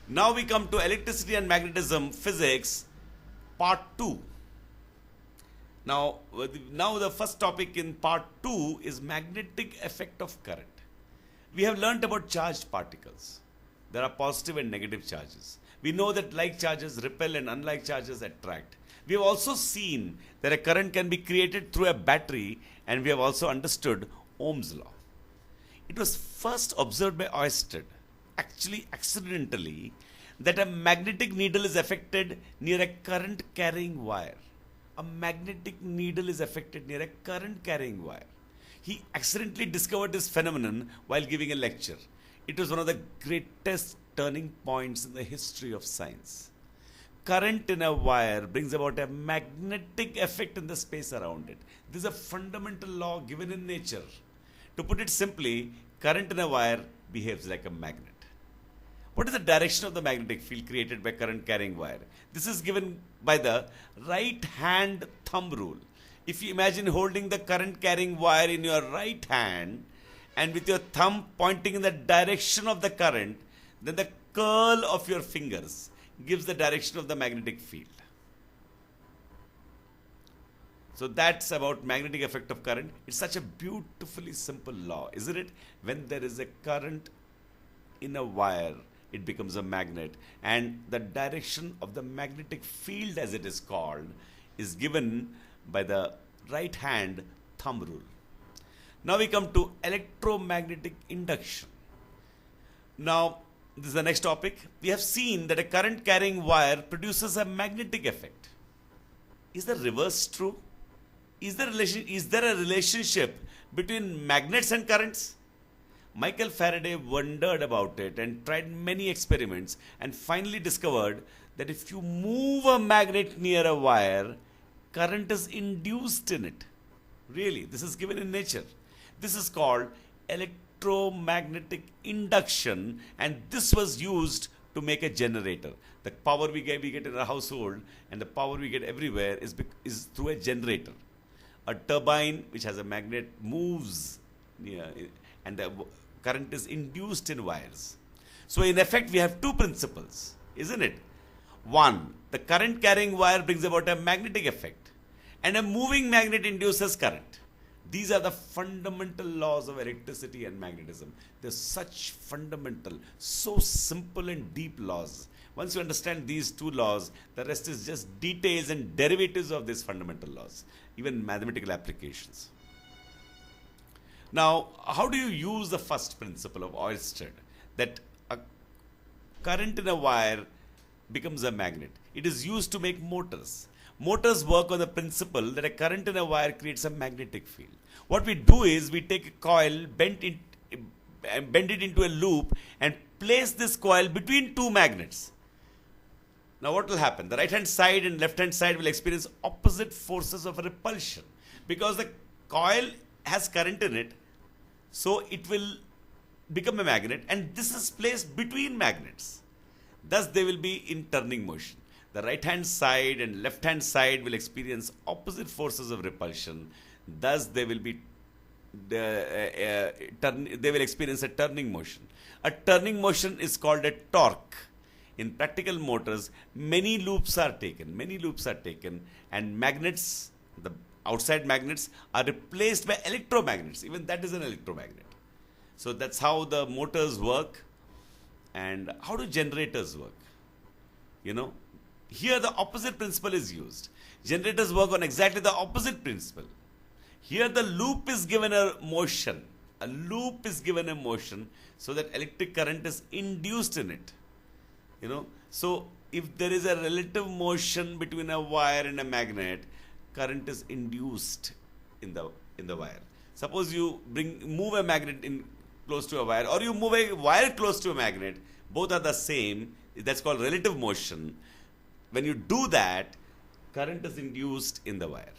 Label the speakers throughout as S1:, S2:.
S1: Now we come to electricity and magnetism physics part 2. Now the first topic in part 2 is magnetic effect of current. We have learnt about charged particles. There are positive and negative charges. We know that like charges repel and unlike charges attract. We have also seen that a current can be created through a battery, and we have also understood Ohm's law. It was first observed by Oersted, actually accidentally, that a magnetic needle is affected near a current carrying wire. A magnetic needle is affected near a current carrying wire. He accidentally discovered this phenomenon while giving a lecture. It was one of the greatest turning points in the history of science. Current in a wire brings about a magnetic effect in the space around it. This is a fundamental law given in nature. To put it simply, current in a wire behaves like a magnet. What is the direction of the magnetic field created by current carrying wire? This is given by the right hand thumb rule. If you imagine holding the current carrying wire in your right hand and with your thumb pointing in the direction of the current, then the curl of your fingers gives the direction of the magnetic field. So that's about magnetic effect of current. It's such a beautifully simple law, isn't it? When there is a current in a wire, it becomes a magnet, and the direction of the magnetic field, as it is called, is given by the right hand thumb rule. Now we come to electromagnetic induction. Now, this is the next topic. We have seen that a current carrying wire produces a magnetic effect. Is the reverse true? Is there a relationship between magnets and currents? Michael Faraday wondered about it and tried many experiments and finally discovered that if you move a magnet near a wire, current is induced in it. Really, this is given in nature. This is called electromagnetic induction, and this was used to make a generator. The power we get in a household and the power we get everywhere is through a generator. A turbine which has a magnet moves and the current is induced in wires. So in effect we have two principles, isn't it? One, the current carrying wire brings about a magnetic effect, and a moving magnet induces current. These are the fundamental laws of electricity and magnetism. They're such fundamental, so simple and deep laws. Once you understand these two laws, the rest is just details and derivatives of these fundamental laws, even mathematical applications. Now, how do you use the first principle of Oersted, that a current in a wire becomes a magnet? It is used to make motors. Motors work on the principle that a current in a wire creates a magnetic field. What we do is we take a coil, bend it into a loop, and place this coil between two magnets. Now what will happen? The right hand side and left hand side will experience opposite forces of repulsion because the coil has current in it, so it will become a magnet, and this is placed between magnets. Thus they will be in turning motion. The right hand side and left hand side will experience opposite forces of repulsion. Thus they will experience a turning motion. A turning motion is called a torque. In practical motors, many loops are taken, and magnets, the outside magnets, are replaced by electromagnets. Even that is an electromagnet. So that's how the motors work. And how do generators work? Here the opposite principle is used. Generators work on exactly the opposite principle. Here the loop is given a motion. A loop is given a motion so that electric current is induced in it. So if there is a relative motion between a wire and a magnet, current is induced in the wire. Suppose you move a magnet in close to a wire, or you move a wire close to a magnet, both are the same. That's called relative motion. When you do that, current is induced in the wire.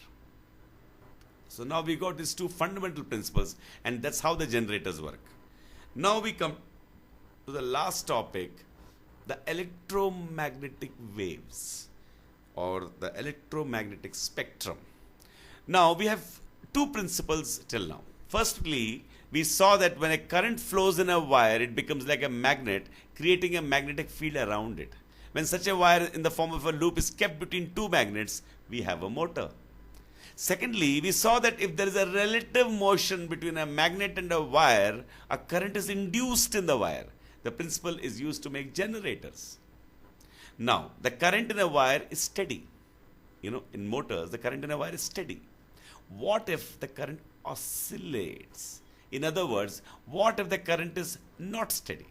S1: So now we got these two fundamental principles, and that's how the generators work. Now we come to the last topic, the electromagnetic waves or the electromagnetic spectrum. Now we have two principles till now. Firstly, we saw that when a current flows in a wire, it becomes like a magnet, creating a magnetic field around it. When such a wire in the form of a loop is kept between two magnets, we have a motor. Secondly, we saw that if there is a relative motion between a magnet and a wire, a current is induced in the wire. The principle is used to make generators. Now, the current in a wire is steady. In motors, the current in a wire is steady. What if the current oscillates? In other words, what if the current is not steady?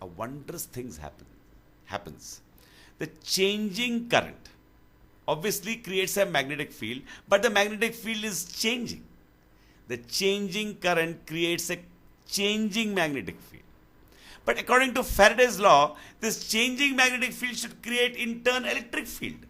S1: A wondrous thing happens. The changing current obviously creates a magnetic field, but the magnetic field is changing. The changing current creates a changing magnetic field. But according to Faraday's law, this changing magnetic field should create in turn electric field.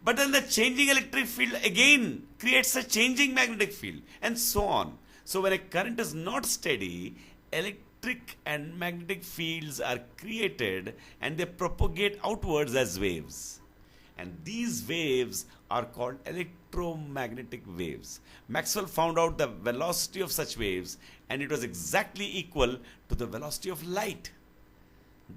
S1: But then the changing electric field again creates a changing magnetic field, and so on. So when a current is not steady, electric and magnetic fields are created and they propagate outwards as waves. And these waves are called electromagnetic waves. Maxwell found out the velocity of such waves, and it was exactly equal to the velocity of light.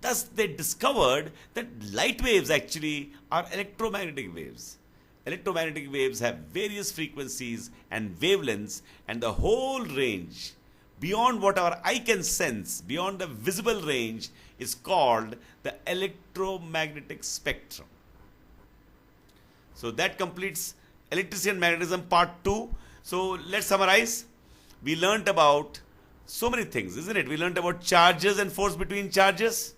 S1: Thus, they discovered that light waves actually are electromagnetic waves. Electromagnetic waves have various frequencies and wavelengths, and the whole range, beyond what our eye can sense, beyond the visible range, is called the electromagnetic spectrum. So that completes electricity and magnetism part 2. So let's summarize. We learnt about so many things, isn't it? We learnt about charges and force between charges.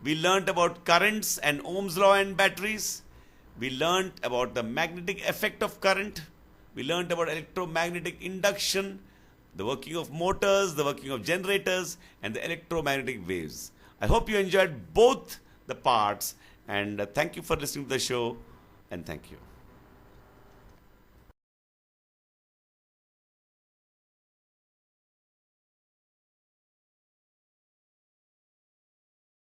S1: We learnt about currents and Ohm's law and batteries. We learnt about the magnetic effect of current. We learnt about electromagnetic induction, the working of motors, the working of generators, and the electromagnetic waves. I hope you enjoyed both the parts, and thank you for listening to the show, and thank you.